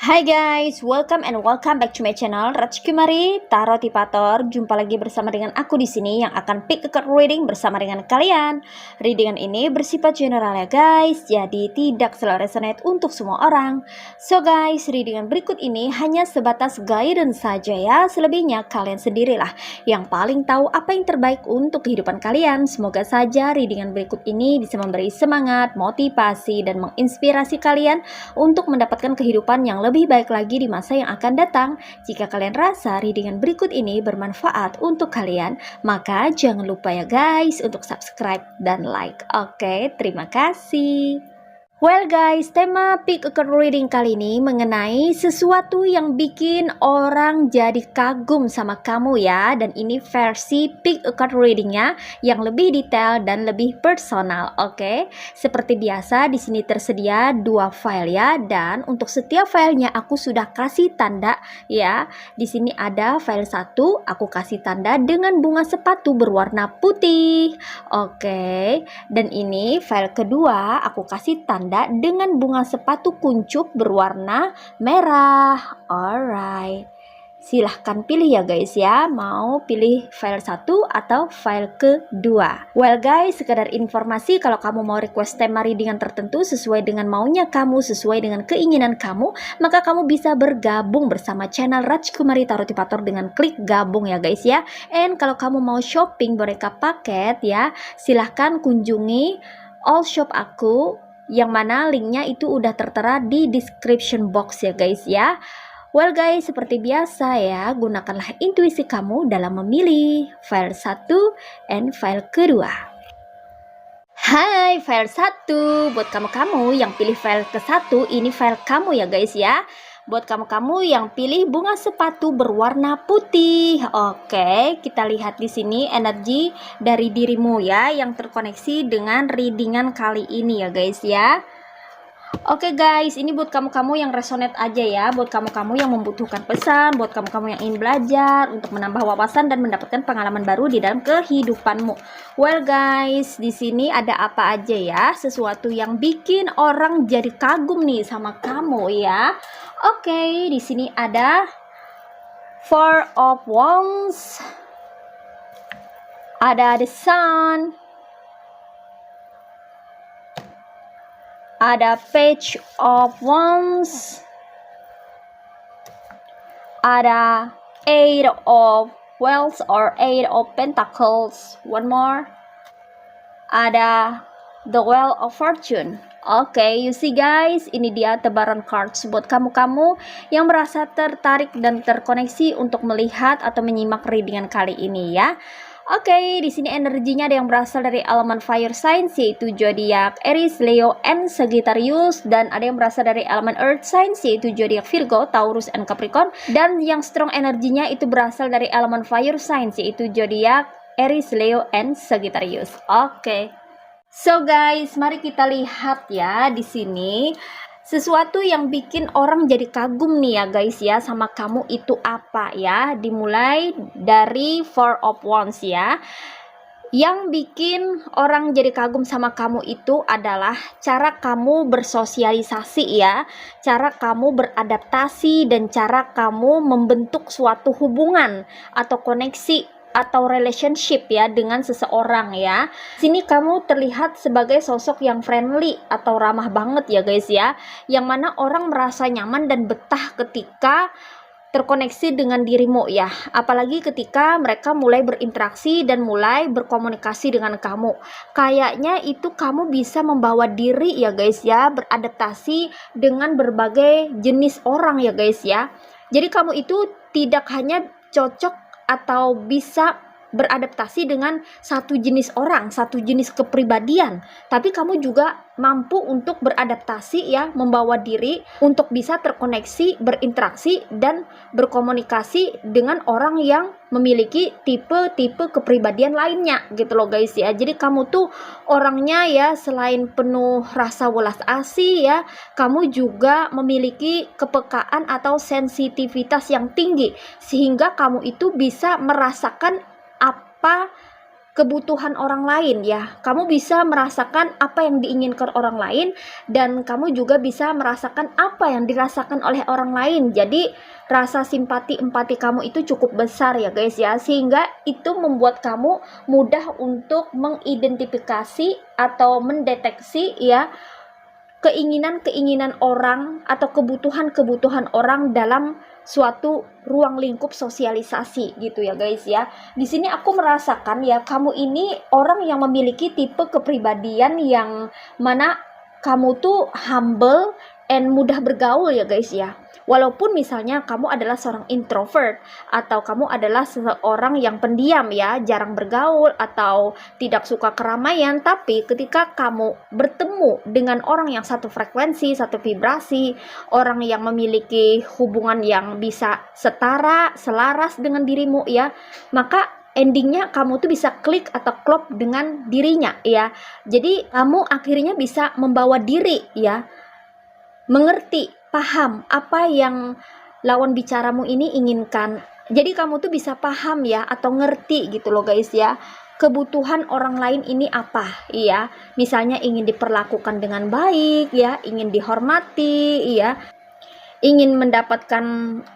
Hai guys, welcome back to my channel Rajkumari Tarot Tipator. Jumpa lagi bersama dengan aku di sini yang akan pick a card reading bersama dengan kalian. Readingan ini bersifat general ya guys, jadi tidak selalu resonate untuk semua orang. So guys, readingan berikut ini hanya sebatas guidance saja ya. Selebihnya kalian sendirilah yang paling tahu apa yang terbaik untuk kehidupan kalian. Semoga saja readingan berikut ini bisa memberi semangat, motivasi, dan menginspirasi kalian untuk mendapatkan kehidupan yang lebih baik lagi di masa yang akan datang. Jika kalian rasa readingan berikut ini bermanfaat untuk kalian, maka jangan lupa ya guys untuk subscribe dan like. Oke, terima kasih. Well guys, tema pick a card reading kali ini mengenai sesuatu yang bikin orang jadi kagum sama kamu ya. Dan ini versi pick a card readingnya yang lebih detail dan lebih personal. Oke, seperti biasa di sini tersedia 2 file ya. Dan untuk setiap filenya aku sudah kasih tanda ya. Di sini ada file 1, aku kasih tanda dengan bunga sepatu berwarna putih. Oke, dan ini file kedua aku kasih tanda dengan bunga sepatu kuncup berwarna merah. Alright, silahkan pilih ya guys ya, mau pilih file 1 atau file kedua. Well guys, sekedar informasi, kalau kamu mau request tema readingan tertentu sesuai dengan maunya kamu, sesuai dengan keinginan kamu, maka kamu bisa bergabung bersama channel Rajkumari Tarot Tipator dengan klik gabung ya guys ya. And kalau kamu mau shopping boneka paket ya, silahkan kunjungi all shop aku, yang mana linknya itu udah tertera di description box ya guys ya. Well guys, seperti biasa ya, gunakanlah intuisi kamu dalam memilih file 1 and file kedua. Hai file 1, buat kamu-kamu yang pilih file ke-1, ini file kamu ya guys ya. Buat kamu-kamu yang pilih bunga sepatu berwarna putih. Oke, kita lihat di sini energi dari dirimu ya yang terkoneksi dengan readingan kali ini ya guys ya. Oke guys, ini buat kamu-kamu yang resonate aja ya, buat kamu-kamu yang membutuhkan pesan, buat kamu-kamu yang ingin belajar untuk menambah wawasan dan mendapatkan pengalaman baru di dalam kehidupanmu. Well guys, di sini ada apa aja ya? Sesuatu yang bikin orang jadi kagum nih sama kamu ya. Oke, di sini ada Four of Wands, ada the Sun, ada Page of Wands, ada Eight of Wands or Eight of Pentacles, one more, ada the Wheel of Fortune. Oke, you see guys, ini dia tebaran cards buat kamu-kamu yang merasa tertarik dan terkoneksi untuk melihat atau menyimak readingan kali ini ya. Oke, di sini energinya ada yang berasal dari elemen fire signs yaitu zodiak Aries, Leo, and Sagittarius, dan ada yang berasal dari elemen earth signs yaitu zodiak Virgo, Taurus, and Capricorn, dan yang strong energinya itu berasal dari elemen fire signs yaitu zodiak Aries, Leo, and Sagittarius. Oke. So guys, mari kita lihat ya di sini sesuatu yang bikin orang jadi kagum nih ya guys ya sama kamu itu apa ya. Dimulai dari Four of Wands ya. Yang bikin orang jadi kagum sama kamu itu adalah cara kamu bersosialisasi ya, cara kamu beradaptasi, dan cara kamu membentuk suatu hubungan atau koneksi atau relationship ya dengan seseorang ya. Sini kamu terlihat sebagai sosok yang friendly atau ramah banget ya guys ya, yang mana orang merasa nyaman dan betah ketika terkoneksi dengan dirimu ya, apalagi ketika mereka mulai berinteraksi dan mulai berkomunikasi dengan kamu. Kayaknya itu kamu bisa membawa diri ya guys ya, beradaptasi dengan berbagai jenis orang ya guys ya. Jadi kamu itu tidak hanya cocok atau bisa beradaptasi dengan satu jenis orang, satu jenis kepribadian, tapi kamu juga mampu untuk beradaptasi ya, membawa diri untuk bisa terkoneksi, berinteraksi dan berkomunikasi dengan orang yang memiliki tipe-tipe kepribadian lainnya gitu loh guys ya. Jadi kamu tuh orangnya ya, selain penuh rasa welas asih ya, kamu juga memiliki kepekaan atau sensitivitas yang tinggi sehingga kamu itu bisa merasakan apa kebutuhan orang lain ya. Kamu bisa merasakan apa yang diinginkan orang lain dan kamu juga bisa merasakan apa yang dirasakan oleh orang lain. Jadi rasa simpati empati kamu itu cukup besar ya guys ya, sehingga itu membuat kamu mudah untuk mengidentifikasi atau mendeteksi ya keinginan-keinginan orang atau kebutuhan-kebutuhan orang dalam suatu ruang lingkup sosialisasi gitu ya guys ya. Di sini aku merasakan ya, kamu ini orang yang memiliki tipe kepribadian yang mana kamu tuh humble and mudah bergaul ya guys ya. Walaupun misalnya kamu adalah seorang introvert atau kamu adalah seorang yang pendiam ya, jarang bergaul atau tidak suka keramaian, tapi ketika kamu bertemu dengan orang yang satu frekuensi, satu vibrasi, orang yang memiliki hubungan yang bisa setara, selaras dengan dirimu ya, maka endingnya kamu tuh bisa klik atau klop dengan dirinya ya. Jadi kamu akhirnya bisa membawa diri ya, mengerti, paham apa yang lawan bicaramu ini inginkan. Jadi kamu tuh bisa paham ya atau ngerti gitu loh guys ya, kebutuhan orang lain ini apa ya. Misalnya ingin diperlakukan dengan baik ya, ingin dihormati ya, ingin mendapatkan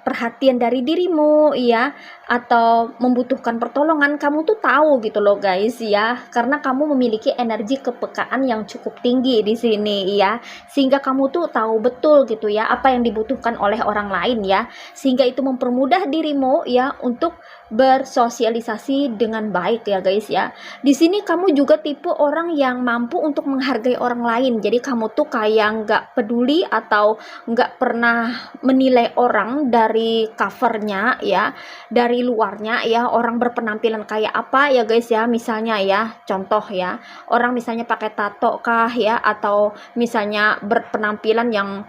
perhatian dari dirimu ya, atau membutuhkan pertolongan, kamu tuh tahu gitu loh guys ya, karena kamu memiliki energi kepekaan yang cukup tinggi di sini ya, sehingga kamu tuh tahu betul gitu ya apa yang dibutuhkan oleh orang lain ya, sehingga itu mempermudah dirimu ya untuk bersosialisasi dengan baik ya guys ya. Di sini kamu juga tipe orang yang mampu untuk menghargai orang lain, jadi kamu tuh kayak nggak peduli atau nggak pernah menilai orang dari covernya ya, dari luarnya ya, orang berpenampilan kayak apa ya guys ya. Misalnya ya, contoh ya, orang misalnya pakai tato kah ya, atau misalnya berpenampilan yang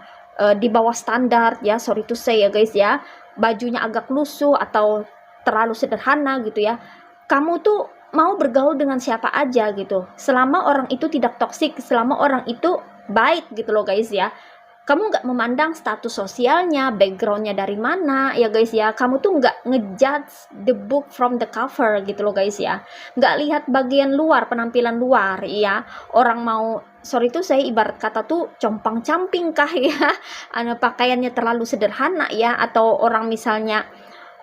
di bawah standar ya, sorry to say ya guys ya, bajunya agak lusuh atau terlalu sederhana gitu ya, kamu tuh mau bergaul dengan siapa aja gitu, selama orang itu tidak toksik, selama orang itu baik gitu loh guys ya. Kamu nggak memandang status sosialnya, backgroundnya dari mana ya guys ya. Kamu tuh nggak ngejudge the book from the cover gitu loh guys ya. Nggak lihat bagian luar, penampilan luar ya. Orang mau, sorry tuh saya ibarat kata tuh compang camping kah ya, pakaiannya terlalu sederhana ya, atau orang misalnya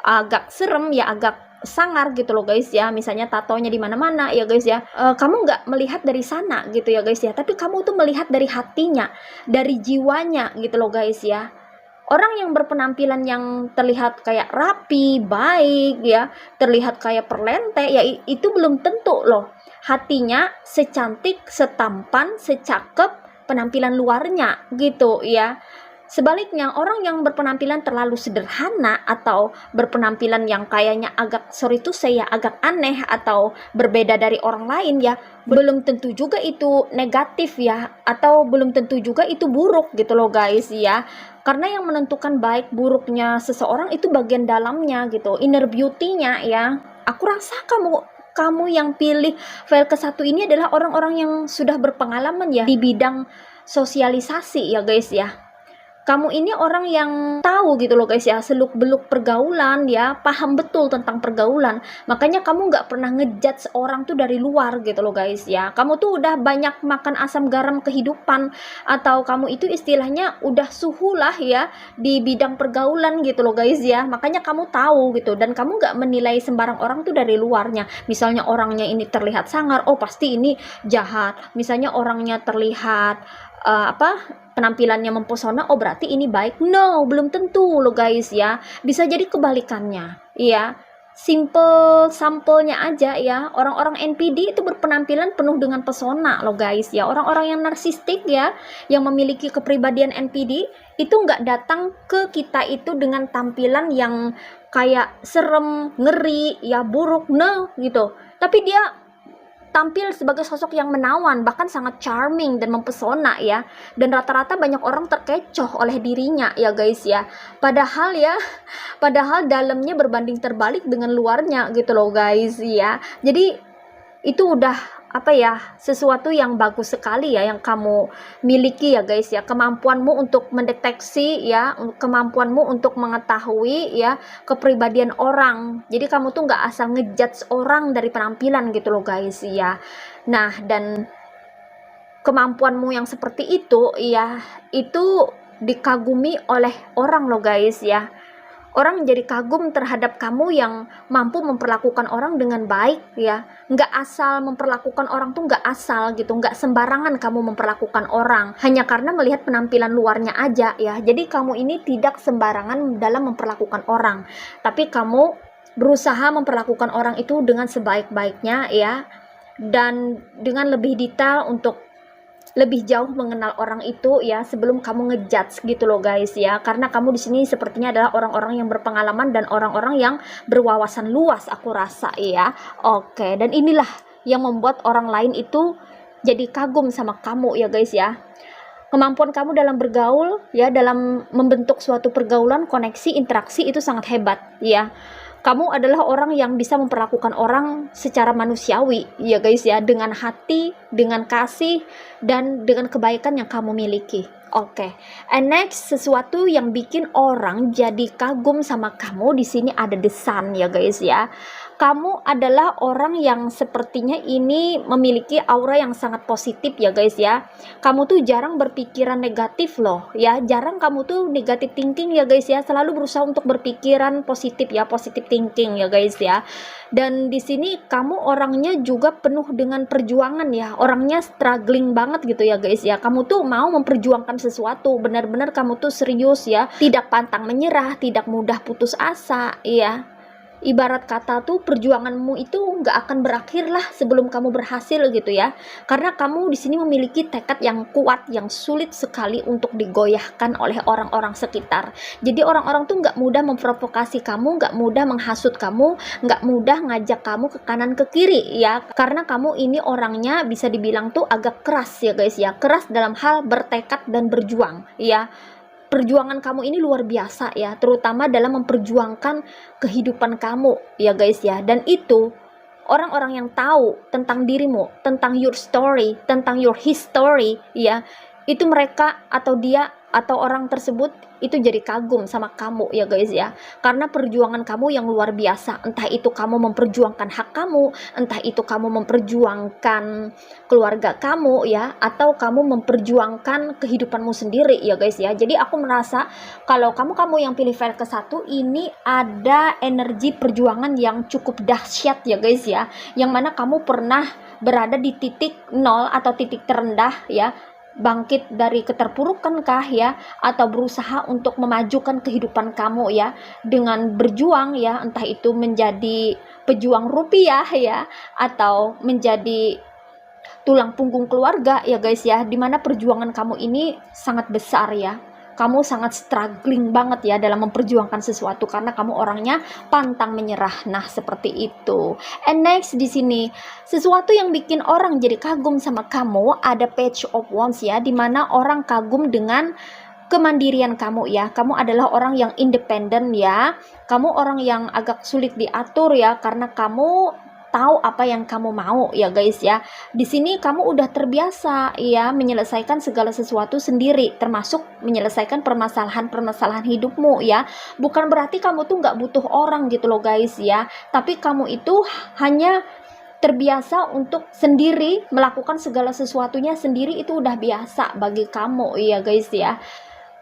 agak serem ya, agak sangar gitu loh guys ya, misalnya tatonya di mana-mana ya guys ya. Kamu nggak melihat dari sana gitu ya guys ya, tapi kamu tuh melihat dari hatinya, dari jiwanya gitu loh guys ya. Orang yang berpenampilan yang terlihat kayak rapi, baik ya, terlihat kayak perlente ya, itu belum tentu loh hatinya secantik, setampan, secakep penampilan luarnya gitu ya. Sebaliknya, orang yang berpenampilan terlalu sederhana atau berpenampilan yang kayaknya agak, sorry tuh saya agak aneh atau berbeda dari orang lain ya, belum tentu juga itu negatif ya, atau belum tentu juga itu buruk gitu loh guys ya. Karena yang menentukan baik buruknya seseorang itu bagian dalamnya gitu, inner beauty-nya ya. Aku rasa kamu yang pilih file ke-1 ini adalah orang-orang yang sudah berpengalaman ya di bidang sosialisasi ya guys ya. Kamu ini orang yang tahu gitu loh guys ya, seluk-beluk pergaulan ya, paham betul tentang pergaulan. Makanya kamu nggak pernah ngejudge orang tuh dari luar gitu loh guys ya. Kamu tuh udah banyak makan asam garam kehidupan, atau kamu itu istilahnya udah suhu lah ya di bidang pergaulan gitu loh guys ya. Makanya kamu tahu gitu, dan kamu nggak menilai sembarang orang tuh dari luarnya. Misalnya orangnya ini terlihat sangar, oh pasti ini jahat. Misalnya orangnya terlihat penampilannya mempesona, oh berarti ini baik. No, belum tentu loh guys ya, bisa jadi kebalikannya ya. simple sampelnya aja ya, orang-orang NPD itu berpenampilan penuh dengan pesona loh guys ya. Orang-orang yang narsistik ya, yang memiliki kepribadian NPD itu nggak datang ke kita itu dengan tampilan yang kayak serem, ngeri, ya buruk, no gitu. Tapi dia tampil sebagai sosok yang menawan, bahkan sangat charming dan mempesona ya. Dan rata-rata banyak orang terkecoh oleh dirinya ya guys ya. Padahal dalamnya berbanding terbalik dengan luarnya gitu loh guys ya. Jadi itu udah sesuatu yang bagus sekali ya yang kamu miliki ya guys ya, kemampuanmu untuk mendeteksi ya, kemampuanmu untuk mengetahui ya kepribadian orang. Jadi kamu tuh nggak asal ngejudge orang dari penampilan gitu loh guys ya. Nah, dan kemampuanmu yang seperti itu ya, itu dikagumi oleh orang loh guys ya. Orang jadi kagum terhadap kamu yang mampu memperlakukan orang dengan baik ya. Nggak asal memperlakukan orang tuh, nggak asal gitu, nggak sembarangan kamu memperlakukan orang hanya karena melihat penampilan luarnya aja ya. Jadi kamu ini tidak sembarangan dalam memperlakukan orang, tapi kamu berusaha memperlakukan orang itu dengan sebaik-baiknya ya, dan dengan lebih detail untuk lebih jauh mengenal orang itu ya sebelum kamu ngejudge gitu loh guys ya. Karena kamu di sini sepertinya adalah orang-orang yang berpengalaman dan orang-orang yang berwawasan luas aku rasa ya. Oke, dan inilah yang membuat orang lain itu jadi kagum sama kamu ya guys ya. Kemampuan kamu dalam bergaul ya, dalam membentuk suatu pergaulan, koneksi, interaksi itu sangat hebat ya. Kamu adalah orang yang bisa memperlakukan orang secara manusiawi ya guys ya, dengan hati, dengan kasih, dan dengan kebaikan yang kamu miliki. Oke. And next, sesuatu yang bikin orang jadi kagum sama kamu di sini ada the sun ya guys ya. Kamu adalah orang yang sepertinya ini memiliki aura yang sangat positif ya guys ya. Kamu tuh jarang berpikiran negatif loh ya, jarang kamu tuh negatif thinking ya guys ya, selalu berusaha untuk berpikiran positif ya, positive thinking ya guys ya. Dan di sini kamu orangnya juga penuh dengan perjuangan ya, orangnya struggling banget gitu ya guys ya. Kamu tuh mau memperjuangkan sesuatu, benar-benar kamu tuh serius ya, tidak pantang menyerah, tidak mudah putus asa ya. Ibarat kata tuh perjuanganmu itu nggak akan berakhir lah sebelum kamu berhasil gitu ya, karena kamu di sini memiliki tekad yang kuat yang sulit sekali untuk digoyahkan oleh orang-orang sekitar. Jadi orang-orang tuh nggak mudah memprovokasi kamu, nggak mudah menghasut kamu, nggak mudah ngajak kamu ke kanan ke kiri ya, karena kamu ini orangnya bisa dibilang tuh agak keras ya guys ya, keras dalam hal bertekad dan berjuang ya. Perjuangan kamu ini luar biasa ya, terutama dalam memperjuangkan kehidupan kamu ya guys ya. Dan itu orang-orang yang tahu tentang dirimu, tentang your story, tentang your history ya, itu mereka atau dia atau orang tersebut itu jadi kagum sama kamu ya guys ya, karena perjuangan kamu yang luar biasa. Entah itu kamu memperjuangkan hak kamu, entah itu kamu memperjuangkan keluarga kamu ya, atau kamu memperjuangkan kehidupanmu sendiri ya guys ya. Jadi aku merasa kalau kamu yang pilih file ke-1 ini ada energi perjuangan yang cukup dahsyat ya guys ya, yang mana kamu pernah berada di titik nol atau titik terendah ya, bangkit dari keterpurukan kah ya, atau berusaha untuk memajukan kehidupan kamu ya dengan berjuang ya, entah itu menjadi pejuang rupiah ya, atau menjadi tulang punggung keluarga ya guys ya, dimana perjuangan kamu ini sangat besar ya. Kamu sangat struggling banget ya dalam memperjuangkan sesuatu karena kamu orangnya pantang menyerah. Nah, seperti itu. And next di sini, sesuatu yang bikin orang jadi kagum sama kamu ada Page of Wands ya, dimana orang kagum dengan kemandirian kamu ya. Kamu adalah orang yang independen ya. Kamu orang yang agak sulit diatur ya, karena kamu tahu apa yang kamu mau ya guys ya. Di sini kamu udah terbiasa ya menyelesaikan segala sesuatu sendiri, termasuk menyelesaikan permasalahan-permasalahan hidupmu ya. Bukan berarti kamu tuh nggak butuh orang gitu loh guys ya, tapi kamu itu hanya terbiasa untuk sendiri melakukan segala sesuatunya sendiri, itu udah biasa bagi kamu ya guys ya.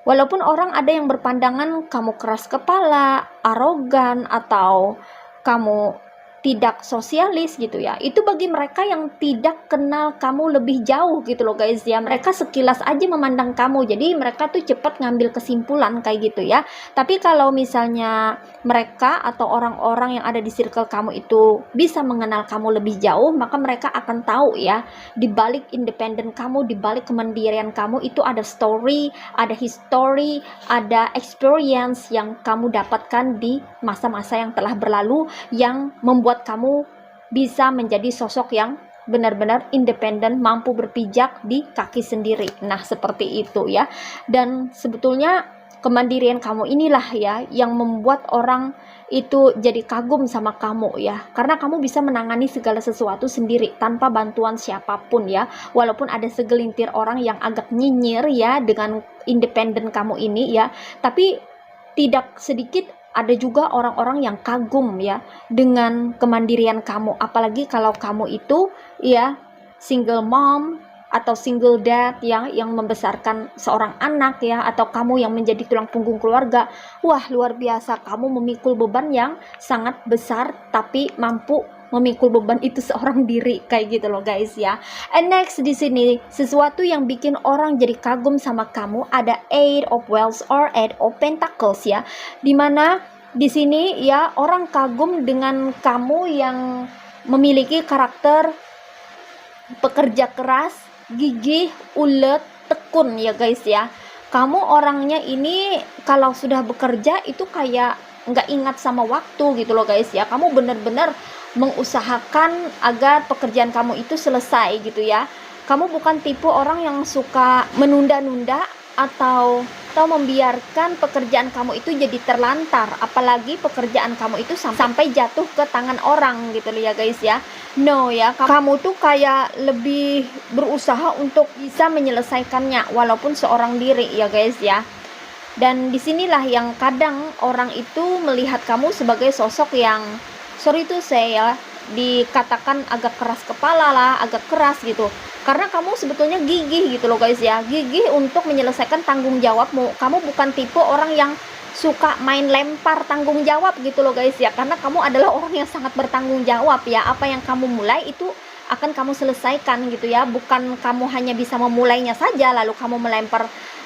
Walaupun orang ada yang berpandangan kamu keras kepala, arogan, atau kamu tidak sosialis gitu ya. Itu bagi mereka yang tidak kenal kamu lebih jauh gitu loh guys ya. Mereka sekilas aja memandang kamu, jadi mereka tuh cepat ngambil kesimpulan kayak gitu ya. Tapi kalau misalnya mereka atau orang-orang yang ada di circle kamu itu bisa mengenal kamu lebih jauh, maka mereka akan tahu ya, di balik independen kamu, di balik kemandirian kamu itu ada story, ada history, ada experience yang kamu dapatkan di masa-masa yang telah berlalu, yang membuat kamu bisa menjadi sosok yang benar-benar independen, mampu berpijak di kaki sendiri. Nah, seperti itu ya. Dan sebetulnya kemandirian kamu inilah ya yang membuat orang itu jadi kagum sama kamu ya, karena kamu bisa menangani segala sesuatu sendiri tanpa bantuan siapapun ya. Walaupun ada segelintir orang yang agak nyinyir ya dengan independen kamu ini ya, tapi tidak sedikit ada juga orang-orang yang kagum ya dengan kemandirian kamu, apalagi kalau kamu itu ya single mom atau single dad ya, yang membesarkan seorang anak ya, atau kamu yang menjadi tulang punggung keluarga. Wah, luar biasa, kamu memikul beban yang sangat besar tapi mampu memikul beban itu seorang diri kayak gitu loh guys ya. And next di sini sesuatu yang bikin orang jadi kagum sama kamu ada Eight of Wands or Eight of Pentacles ya. Dimana di sini ya orang kagum dengan kamu yang memiliki karakter pekerja keras, gigih, ulet, tekun ya guys ya. Kamu orangnya ini kalau sudah bekerja itu kayak nggak ingat sama waktu gitu loh guys ya. Kamu bener-bener mengusahakan agar pekerjaan kamu itu selesai gitu ya. Kamu bukan tipe orang yang suka menunda-nunda atau membiarkan pekerjaan kamu itu jadi terlantar, apalagi pekerjaan kamu itu sampai jatuh ke tangan orang gitu ya guys ya. No ya, kamu tuh kayak lebih berusaha untuk bisa menyelesaikannya walaupun seorang diri ya guys ya. Dan disinilah yang kadang orang itu melihat kamu sebagai sosok yang, sorry tuh saya dikatakan agak keras kepala lah, agak keras gitu. Karena kamu sebetulnya gigih gitu loh guys ya, gigih untuk menyelesaikan tanggung jawabmu. Kamu bukan tipe orang yang suka main lempar tanggung jawab gitu loh guys ya, karena kamu adalah orang yang sangat bertanggung jawab ya. Apa yang kamu mulai itu akan kamu selesaikan gitu ya, bukan kamu hanya bisa memulainya saja lalu kamu melempar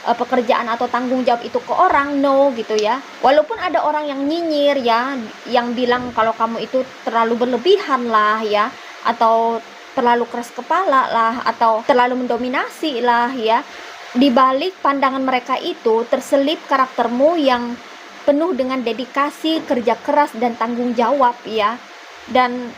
pekerjaan atau tanggung jawab itu ke orang, no gitu ya. Walaupun ada orang yang nyinyir ya, yang bilang kalau kamu itu terlalu berlebihan lah ya, atau terlalu keras kepala lah, atau terlalu mendominasi lah ya. Di balik pandangan mereka itu terselip karaktermu yang penuh dengan dedikasi, kerja keras dan tanggung jawab ya. Dan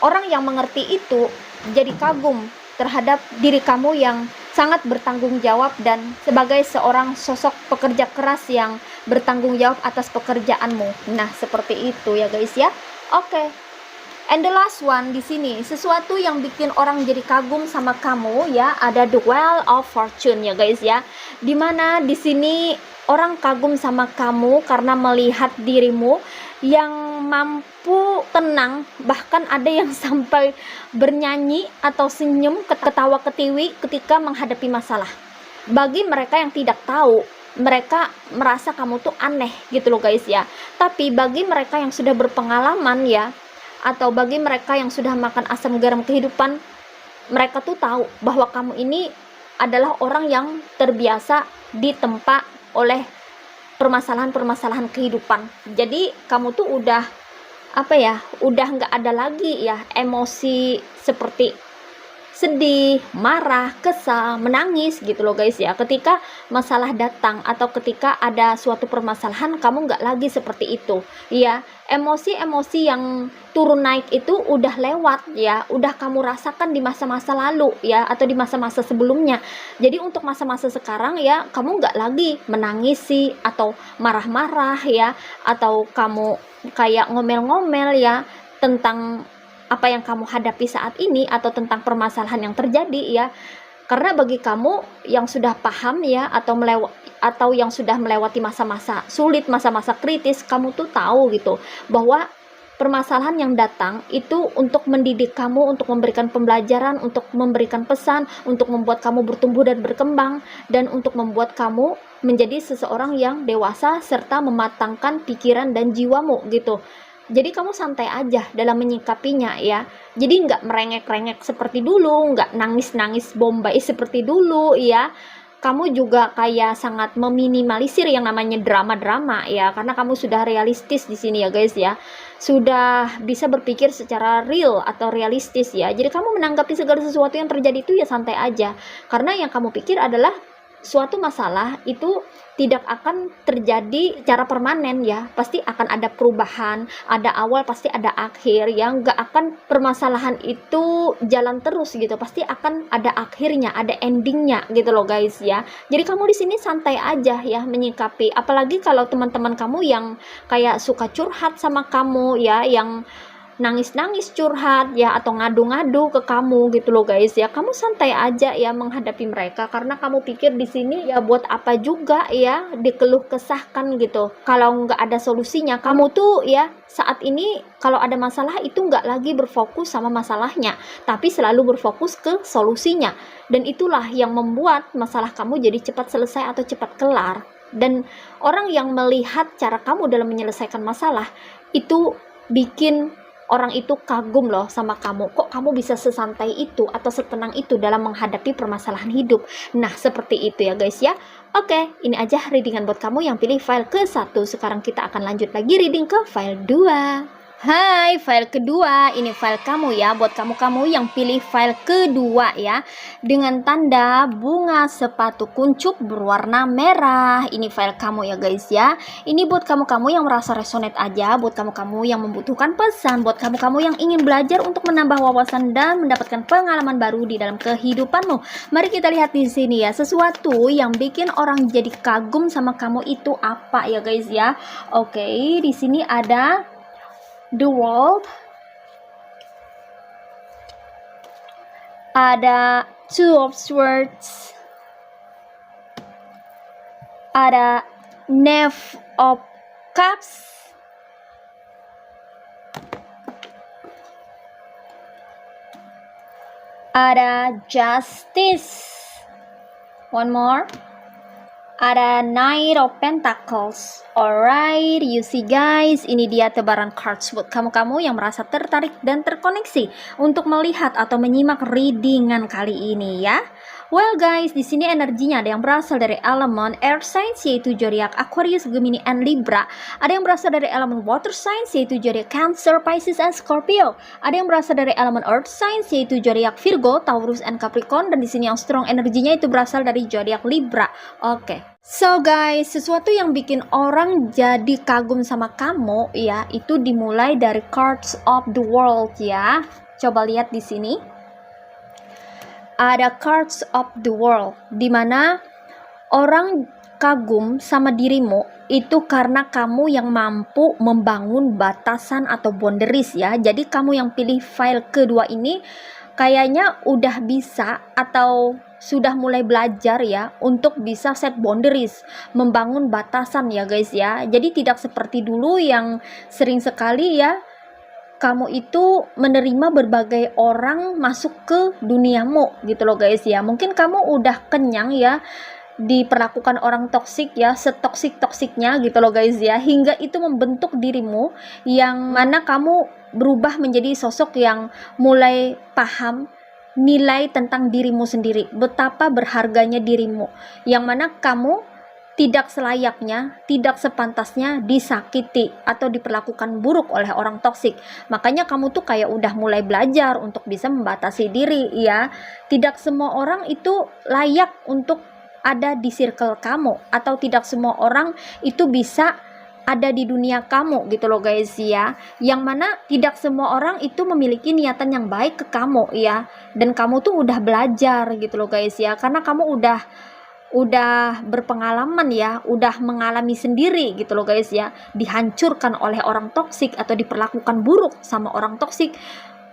orang yang mengerti itu jadi kagum terhadap diri kamu yang sangat bertanggung jawab dan sebagai seorang sosok pekerja keras yang bertanggung jawab atas pekerjaanmu. Nah, seperti itu ya guys ya. Oke. And the last one di sini, sesuatu yang bikin orang jadi kagum sama kamu ya, ada the Wheel of Fortune ya guys ya. Dimana di sini orang kagum sama kamu karena melihat dirimu yang mampu tenang, bahkan ada yang sampai bernyanyi atau senyum, ketawa ketiwi ketika menghadapi masalah. Bagi mereka yang tidak tahu, mereka merasa kamu tuh aneh gitu loh guys ya. Tapi bagi mereka yang sudah berpengalaman ya, atau bagi mereka yang sudah makan asam garam kehidupan, mereka tuh tahu bahwa kamu ini adalah orang yang terbiasa ditempa oleh permasalahan-permasalahan kehidupan. Jadi kamu tuh udah udah nggak ada lagi ya emosi seperti sedih, marah, kesal, menangis gitu loh guys ya. Ketika masalah datang atau ketika ada suatu permasalahan, kamu nggak lagi seperti itu ya. Emosi-emosi yang turun naik itu udah lewat ya, udah kamu rasakan di masa-masa lalu ya, atau di masa-masa sebelumnya. Jadi untuk masa-masa sekarang ya, kamu nggak lagi menangisi atau marah-marah ya, atau kamu kayak ngomel-ngomel ya tentang apa yang kamu hadapi saat ini atau tentang permasalahan yang terjadi ya. Karena bagi kamu yang sudah paham ya, atau yang sudah melewati masa-masa sulit, masa-masa kritis, kamu tuh tahu gitu bahwa permasalahan yang datang itu untuk mendidik kamu, untuk memberikan pembelajaran, untuk memberikan pesan, untuk membuat kamu bertumbuh dan berkembang, dan untuk membuat kamu menjadi seseorang yang dewasa serta mematangkan pikiran dan jiwamu gitu. Jadi kamu santai aja dalam menyikapinya ya. Jadi nggak merengek-rengek seperti dulu, nggak nangis-nangis bombay seperti dulu ya. Kamu juga kayak sangat meminimalisir yang namanya drama-drama ya, karena kamu sudah realistis di sini ya guys ya. Sudah bisa berpikir secara real atau realistis ya. Jadi kamu menanggapi segala sesuatu yang terjadi itu ya santai aja. Karena yang kamu pikir adalah suatu masalah itu tidak akan terjadi secara permanen ya, pasti akan ada perubahan, ada awal pasti ada akhir, yang nggak akan permasalahan itu jalan terus gitu, pasti akan ada akhirnya, ada endingnya gitu loh guys ya. Jadi kamu di sini santai aja ya menyikapi, apalagi kalau teman-teman kamu yang kayak suka curhat sama kamu ya, yang nangis-nangis curhat ya atau ngadu-ngadu ke kamu gitu loh guys ya. Kamu santai aja ya menghadapi mereka, karena kamu pikir di sini ya buat apa juga ya dikeluh kesahkan gitu. Kalau nggak ada solusinya, kamu tuh ya saat ini kalau ada masalah itu nggak lagi berfokus sama masalahnya, tapi selalu berfokus ke solusinya. Dan itulah yang membuat masalah kamu jadi cepat selesai atau cepat kelar. Dan orang yang melihat cara kamu dalam menyelesaikan masalah itu bikin orang itu kagum loh sama kamu. Kok kamu bisa sesantai itu atau setenang itu dalam menghadapi permasalahan hidup. Nah, seperti itu ya guys ya. Oke, ini aja readingan buat kamu yang pilih file ke-1. Sekarang kita akan lanjut lagi reading ke file 2. Hai, file kedua, ini file kamu ya, buat kamu-kamu yang pilih file kedua ya, dengan tanda bunga sepatu kuncup berwarna merah. Ini file kamu ya guys ya. Ini buat kamu-kamu yang merasa resonate aja, buat kamu-kamu yang membutuhkan pesan, buat kamu-kamu yang ingin belajar untuk menambah wawasan dan mendapatkan pengalaman baru di dalam kehidupanmu. Mari kita lihat di sini ya, sesuatu yang bikin orang jadi kagum sama kamu itu apa ya guys ya. Oke, di sini ada the world, ada two of swords, ada knave of cups, ada justice, one more, ada Knight of Pentacles. Alright, you see guys, ini dia tebaran cards buat kamu-kamu yang merasa tertarik dan terkoneksi untuk melihat atau menyimak readingan kali ini ya. Well guys, di sini energinya ada yang berasal dari elemen air signs yaitu zodiak Aquarius, Gemini, and Libra. Ada yang berasal dari elemen water signs yaitu zodiak Cancer, Pisces, and Scorpio. Ada yang berasal dari elemen earth signs yaitu zodiak Virgo, Taurus, and Capricorn. Dan di sini yang strong energinya itu berasal dari zodiak Libra. Oke. So guys, sesuatu yang bikin orang jadi kagum sama kamu ya, itu dimulai dari cards of the world ya. Coba lihat di sini. Ada cards of the world, dimana orang kagum sama dirimu itu karena kamu yang mampu membangun batasan atau boundaries ya. Jadi kamu yang pilih file kedua ini kayaknya udah bisa atau sudah mulai belajar ya untuk bisa set boundaries, membangun batasan ya guys ya. Jadi tidak seperti dulu yang sering sekali ya kamu itu menerima berbagai orang masuk ke duniamu gitu loh guys ya. Mungkin kamu udah kenyang ya diperlakukan orang toksik ya, setoksik-toksiknya gitu loh guys ya, hingga itu membentuk dirimu yang mana kamu berubah menjadi sosok yang mulai paham nilai tentang dirimu sendiri, betapa berharganya dirimu, yang mana kamu tidak selayaknya, tidak sepantasnya disakiti atau diperlakukan buruk oleh orang toksik. Makanya kamu tuh kayak udah mulai belajar untuk bisa membatasi diri ya. Tidak semua orang itu layak untuk ada di circle kamu, atau tidak semua orang itu bisa ada di dunia kamu gitu loh guys ya. Yang mana tidak semua orang itu memiliki niatan yang baik ke kamu ya. Dan kamu tuh udah belajar gitu loh guys ya, karena kamu udah berpengalaman ya, udah mengalami sendiri gitu loh guys ya, dihancurkan oleh orang toksik atau diperlakukan buruk sama orang toksik.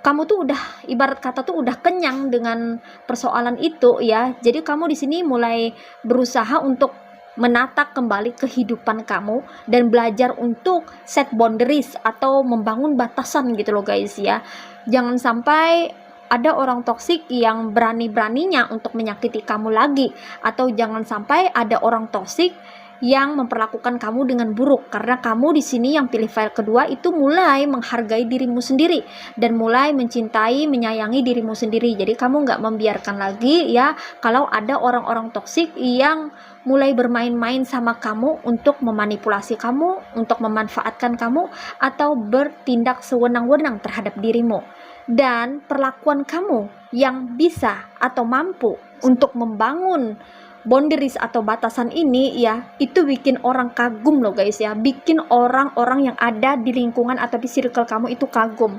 Kamu tuh udah ibarat kata tuh udah kenyang dengan persoalan itu ya. Jadi kamu di sini mulai berusaha untuk menata kembali kehidupan kamu dan belajar untuk set boundaries atau membangun batasan gitu loh guys ya. Jangan sampai ada orang toksik yang berani-beraninya untuk menyakiti kamu lagi, atau jangan sampai ada orang toksik yang memperlakukan kamu dengan buruk, karena kamu di sini yang pilih file kedua itu mulai menghargai dirimu sendiri dan mulai mencintai, menyayangi dirimu sendiri. Jadi kamu nggak membiarkan lagi ya kalau ada orang-orang toksik yang mulai bermain-main sama kamu untuk memanipulasi kamu, untuk memanfaatkan kamu, atau bertindak sewenang-wenang terhadap dirimu. Dan perlakuan kamu yang bisa atau mampu untuk membangun boundaries atau batasan ini ya, itu bikin orang kagum loh guys ya, bikin orang-orang yang ada di lingkungan atau di circle kamu itu kagum,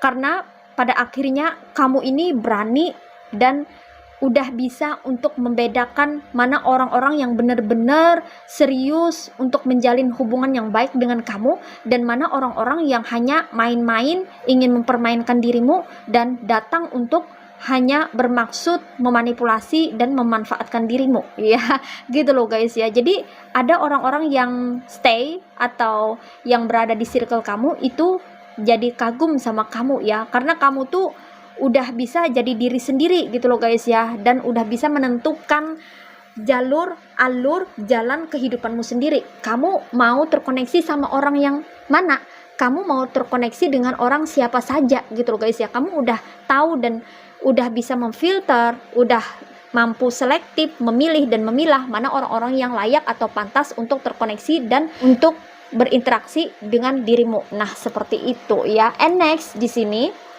karena pada akhirnya kamu ini berani dan udah bisa untuk membedakan mana orang-orang yang benar-benar serius untuk menjalin hubungan yang baik dengan kamu, dan mana orang-orang yang hanya main-main, ingin mempermainkan dirimu dan datang untuk hanya bermaksud memanipulasi dan memanfaatkan dirimu ya, gitu loh guys ya. Jadi ada orang-orang yang stay atau yang berada di circle kamu itu jadi kagum sama kamu ya, karena kamu tuh udah bisa jadi diri sendiri gitu loh guys ya, dan udah bisa menentukan alur jalan kehidupanmu sendiri. Kamu mau terkoneksi sama orang yang mana, kamu mau terkoneksi dengan orang siapa saja gitu loh guys ya. Kamu udah tahu dan udah bisa memfilter, udah mampu selektif memilih dan memilah mana orang-orang yang layak atau pantas untuk terkoneksi dan untuk berinteraksi dengan dirimu. Nah, seperti itu ya. And next di sini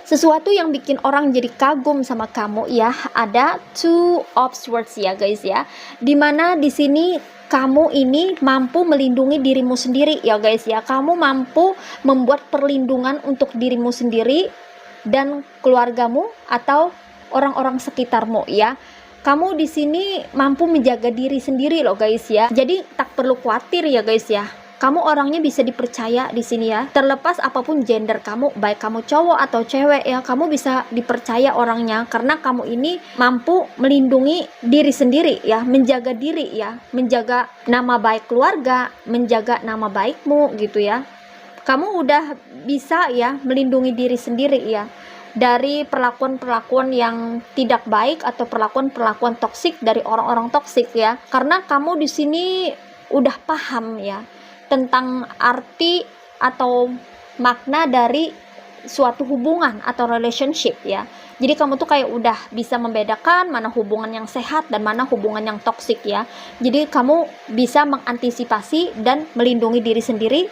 sesuatu yang bikin orang jadi kagum sama kamu ya, ada two of swords ya guys ya. Dimana di sini kamu ini mampu melindungi dirimu sendiri ya guys ya. Kamu mampu membuat perlindungan untuk dirimu sendiri dan keluargamu atau orang-orang sekitarmu ya. Kamu di sini mampu menjaga diri sendiri loh guys ya. Jadi tak perlu khawatir ya guys ya. Kamu orangnya bisa dipercaya di sini ya. Terlepas apapun gender kamu, baik kamu cowok atau cewek ya, kamu bisa dipercaya orangnya karena kamu ini mampu melindungi diri sendiri ya, menjaga diri ya, menjaga nama baik keluarga, menjaga nama baikmu gitu ya. Kamu udah bisa ya melindungi diri sendiri ya dari perlakuan-perlakuan yang tidak baik atau perlakuan-perlakuan toksik dari orang-orang toksik ya. Karena kamu di sini udah paham ya tentang arti atau makna dari suatu hubungan atau relationship ya. Jadi kamu tuh kayak udah bisa membedakan mana hubungan yang sehat dan mana hubungan yang toksik ya. Jadi kamu bisa mengantisipasi dan melindungi diri sendiri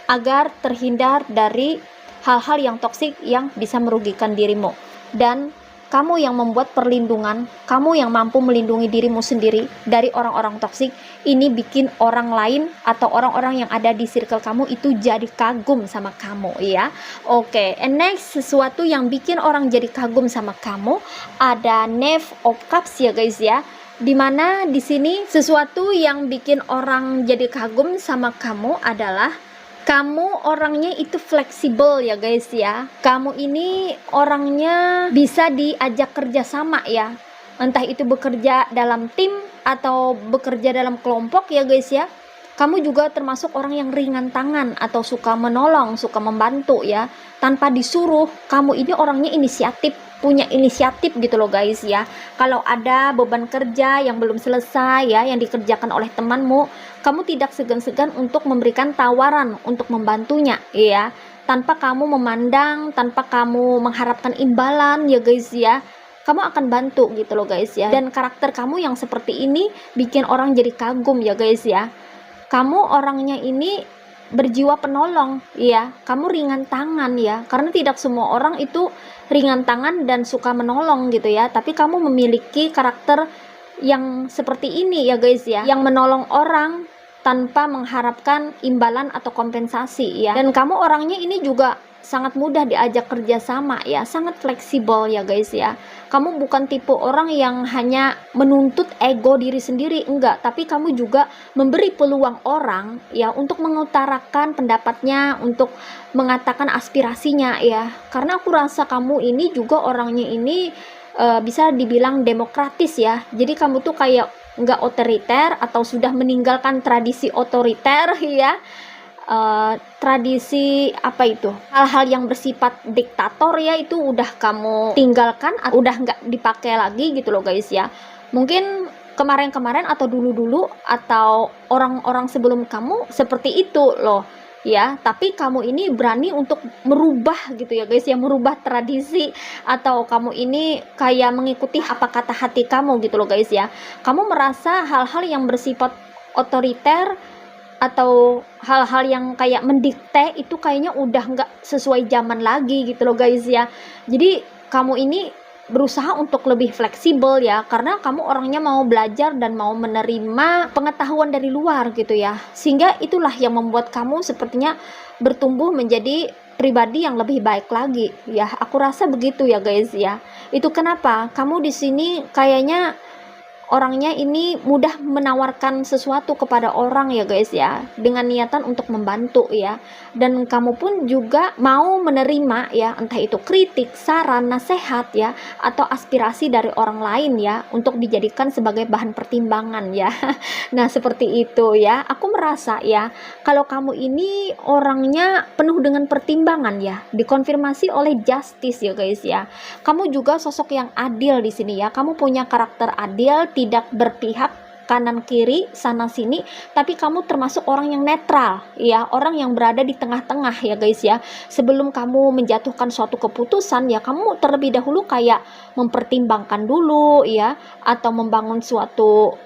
agar terhindar dari hal-hal yang toksik yang bisa merugikan dirimu. Dan kamu yang membuat perlindungan, kamu yang mampu melindungi dirimu sendiri dari orang-orang toksik, ini bikin orang lain atau orang-orang yang ada di circle kamu itu jadi kagum sama kamu ya. Oke, and next, sesuatu yang bikin orang jadi kagum sama kamu ada Knave of Cups ya guys ya. Dimana di sini sesuatu yang bikin orang jadi kagum sama kamu adalah kamu orangnya itu fleksibel ya guys ya. Kamu ini orangnya bisa diajak kerja sama ya. Entah itu bekerja dalam tim atau bekerja dalam kelompok ya guys ya. Kamu juga termasuk orang yang ringan tangan atau suka menolong, suka membantu ya. Tanpa disuruh, kamu ini orangnya inisiatif, punya inisiatif gitu loh guys ya. Kalau ada beban kerja yang belum selesai ya, yang dikerjakan oleh temanmu, kamu tidak segan-segan untuk memberikan tawaran untuk membantunya ya. Tanpa kamu memandang, tanpa kamu mengharapkan imbalan ya guys ya. Kamu akan bantu gitu loh guys ya. Dan karakter kamu yang seperti ini bikin orang jadi kagum ya guys ya. Kamu orangnya ini berjiwa penolong ya, kamu ringan tangan ya, karena tidak semua orang itu ringan tangan dan suka menolong gitu ya, tapi kamu memiliki karakter yang seperti ini ya guys ya, yang menolong orang tanpa mengharapkan imbalan atau kompensasi ya. Dan kamu orangnya ini juga sangat mudah diajak kerja sama ya, sangat fleksibel ya guys ya. Kamu bukan tipe orang yang hanya menuntut ego diri sendiri, enggak, tapi kamu juga memberi peluang orang ya untuk mengutarakan pendapatnya, untuk mengatakan aspirasinya ya. Karena aku rasa kamu ini juga orangnya ini bisa dibilang demokratis ya. Jadi kamu tuh kayak enggak otoriter atau sudah meninggalkan tradisi otoriter ya. Tradisi apa itu, hal-hal yang bersifat diktator ya, itu udah kamu tinggalkan, udah nggak dipakai lagi gitu loh guys ya. Mungkin kemarin-kemarin atau dulu-dulu atau orang-orang sebelum kamu seperti itu loh ya, tapi kamu ini berani untuk merubah gitu ya guys ya, merubah tradisi, atau kamu ini kayak mengikuti apa kata hati kamu gitu loh guys ya. Kamu merasa hal-hal yang bersifat otoriter atau hal-hal yang kayak mendikte itu kayaknya udah nggak sesuai zaman lagi gitu loh guys ya. Jadi kamu ini berusaha untuk lebih fleksibel ya, karena kamu orangnya mau belajar dan mau menerima pengetahuan dari luar gitu ya, sehingga itulah yang membuat kamu sepertinya bertumbuh menjadi pribadi yang lebih baik lagi ya. Aku rasa begitu ya guys ya. Itu kenapa kamu di sini kayaknya orangnya ini mudah menawarkan sesuatu kepada orang ya guys ya, dengan niatan untuk membantu ya. Dan kamu pun juga mau menerima ya, entah itu kritik, saran, nasihat ya, atau aspirasi dari orang lain ya, untuk dijadikan sebagai bahan pertimbangan ya. Nah seperti itu ya. Aku merasa ya, kalau kamu ini orangnya penuh dengan pertimbangan ya, dikonfirmasi oleh justice ya guys ya. Kamu juga sosok yang adil di sini ya. Kamu punya karakter adil, tidak berpihak kanan kiri sana sini, tapi kamu termasuk orang yang netral ya, orang yang berada di tengah-tengah ya guys ya. Sebelum kamu menjatuhkan suatu keputusan ya, kamu terlebih dahulu kayak mempertimbangkan dulu ya, atau membangun suatu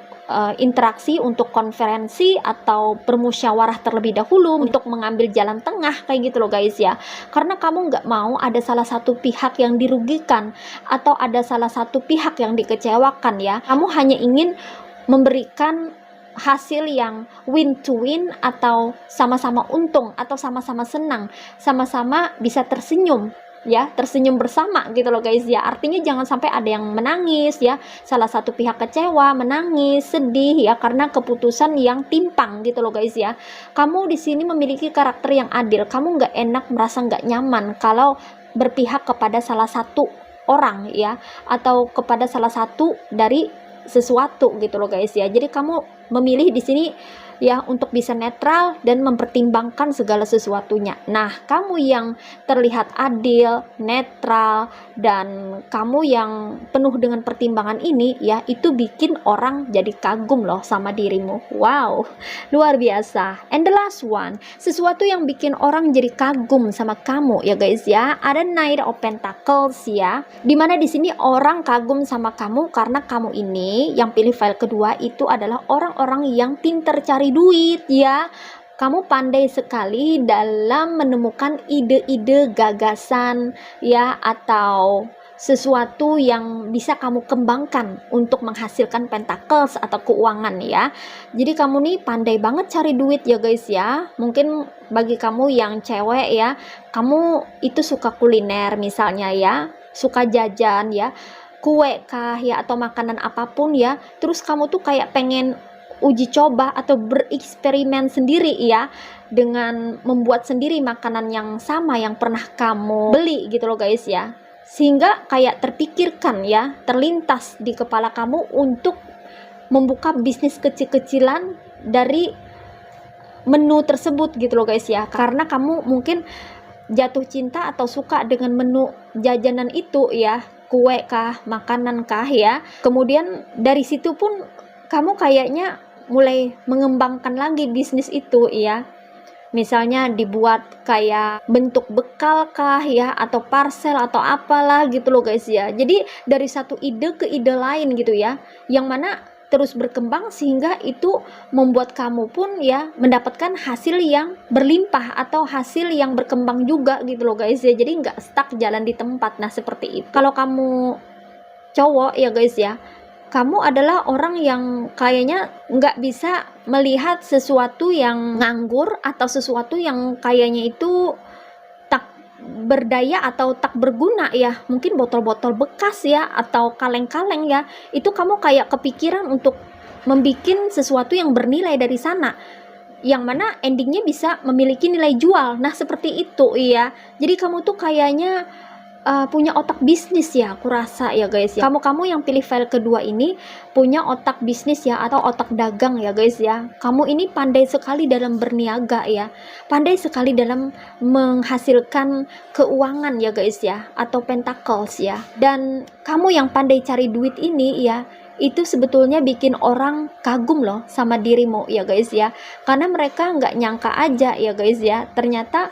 interaksi untuk konferensi atau bermusyawarah terlebih dahulu untuk mengambil jalan tengah kayak gitu loh guys ya. Karena kamu nggak mau ada salah satu pihak yang dirugikan atau ada salah satu pihak yang dikecewakan ya. Kamu hanya ingin memberikan hasil yang win to win, atau sama-sama untung, atau sama-sama senang, sama-sama bisa tersenyum ya, tersenyum bersama gitu loh guys ya. Artinya jangan sampai ada yang menangis ya, salah satu pihak kecewa, menangis, sedih ya, karena keputusan yang timpang gitu loh guys ya. Kamu di sini memiliki karakter yang adil. Kamu nggak enak, merasa nggak nyaman kalau berpihak kepada salah satu orang ya, atau kepada salah satu dari sesuatu gitu loh guys ya. Jadi kamu memilih di sini ya untuk bisa netral dan mempertimbangkan segala sesuatunya. Nah, kamu yang terlihat adil, netral, dan kamu yang penuh dengan pertimbangan ini ya, itu bikin orang jadi kagum loh sama dirimu. Wow, luar biasa. And the last one, sesuatu yang bikin orang jadi kagum sama kamu ya guys ya, ada Knight of Pentacles ya. Dimana di sini orang kagum sama kamu karena kamu ini yang pilih file kedua itu adalah orang-orang yang pinter cari duit ya. Kamu pandai sekali dalam menemukan ide-ide, gagasan ya, atau sesuatu yang bisa kamu kembangkan untuk menghasilkan pentacles atau keuangan ya. Jadi kamu nih pandai banget cari duit ya guys ya. Mungkin bagi kamu yang cewek ya, kamu itu suka kuliner misalnya ya, suka jajan ya, kue kah ya, atau makanan apapun ya. Terus kamu tuh kayak pengen uji coba atau bereksperimen sendiri ya, dengan membuat sendiri makanan yang sama yang pernah kamu beli gitu loh guys ya. Sehingga kayak terpikirkan ya, terlintas di kepala kamu untuk membuka bisnis kecil-kecilan dari menu tersebut gitu loh guys ya. Karena kamu mungkin jatuh cinta atau suka dengan menu jajanan itu ya, kue kah, makanan kah ya. Kemudian dari situ pun kamu kayaknya mulai mengembangkan lagi bisnis itu ya. Misalnya dibuat kayak bentuk bekal kah ya, atau parcel atau apalah gitu loh guys ya. Jadi dari satu ide ke ide lain gitu ya, yang mana terus berkembang sehingga itu membuat kamu pun ya mendapatkan hasil yang berlimpah atau hasil yang berkembang juga gitu loh guys ya. Jadi nggak stuck jalan di tempat. Nah seperti itu. Kalau kamu cowok ya guys ya, kamu adalah orang yang kayaknya nggak bisa melihat sesuatu yang nganggur atau sesuatu yang kayaknya itu tak berdaya atau tak berguna ya. Mungkin botol-botol bekas ya, atau kaleng-kaleng ya. Itu kamu kayak kepikiran untuk membuat sesuatu yang bernilai dari sana, yang mana endingnya bisa memiliki nilai jual. Nah seperti itu ya. Jadi kamu tuh kayaknya punya otak bisnis ya, aku rasa ya guys ya. Kamu yang pilih file kedua ini punya otak bisnis ya, atau otak dagang ya guys ya. Kamu ini pandai sekali dalam berniaga ya, pandai sekali dalam menghasilkan keuangan ya guys ya, atau pentacles ya. Dan kamu yang pandai cari duit ini ya, itu sebetulnya bikin orang kagum loh sama dirimu ya guys ya, karena mereka nggak nyangka aja ya guys ya, ternyata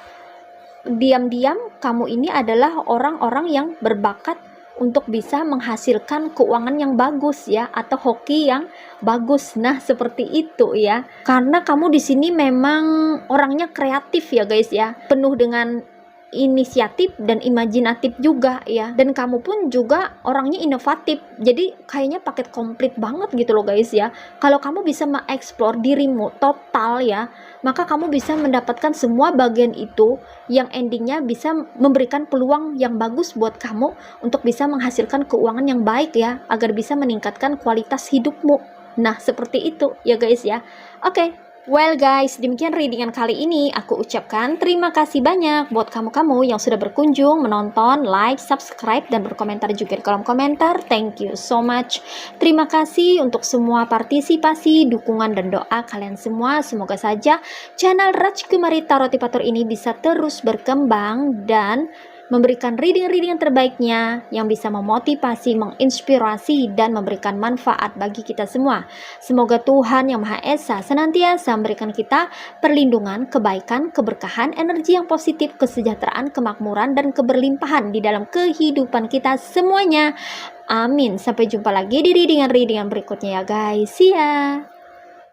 diam-diam kamu ini adalah orang-orang yang berbakat untuk bisa menghasilkan keuangan yang bagus ya, atau hoki yang bagus. Nah, seperti itu ya. Karena kamu di sini memang orangnya kreatif ya guys ya, penuh dengan inisiatif dan imajinatif juga ya, dan kamu pun juga orangnya inovatif, jadi kayaknya paket komplit banget gitu loh guys ya. Kalau kamu bisa mengeksplor dirimu total ya, maka kamu bisa mendapatkan semua bagian itu yang endingnya bisa memberikan peluang yang bagus buat kamu untuk bisa menghasilkan keuangan yang baik ya, agar bisa meningkatkan kualitas hidupmu. Nah, seperti itu ya guys ya. Oke. Well guys, demikian readingan kali ini. Aku ucapkan terima kasih banyak buat kamu-kamu yang sudah berkunjung, menonton, like, subscribe, dan berkomentar juga di kolom komentar. Thank you so much. Terima kasih untuk semua partisipasi, dukungan, dan doa kalian semua. Semoga saja channel Rajkumari Tarotipator ini bisa terus berkembang dan memberikan reading-reading yang terbaiknya yang bisa memotivasi, menginspirasi, dan memberikan manfaat bagi kita semua. Semoga Tuhan Yang Maha Esa senantiasa memberikan kita perlindungan, kebaikan, keberkahan, energi yang positif, kesejahteraan, kemakmuran, dan keberlimpahan di dalam kehidupan kita semuanya. Amin. Sampai jumpa lagi di readingan-readingan berikutnya ya guys. See ya.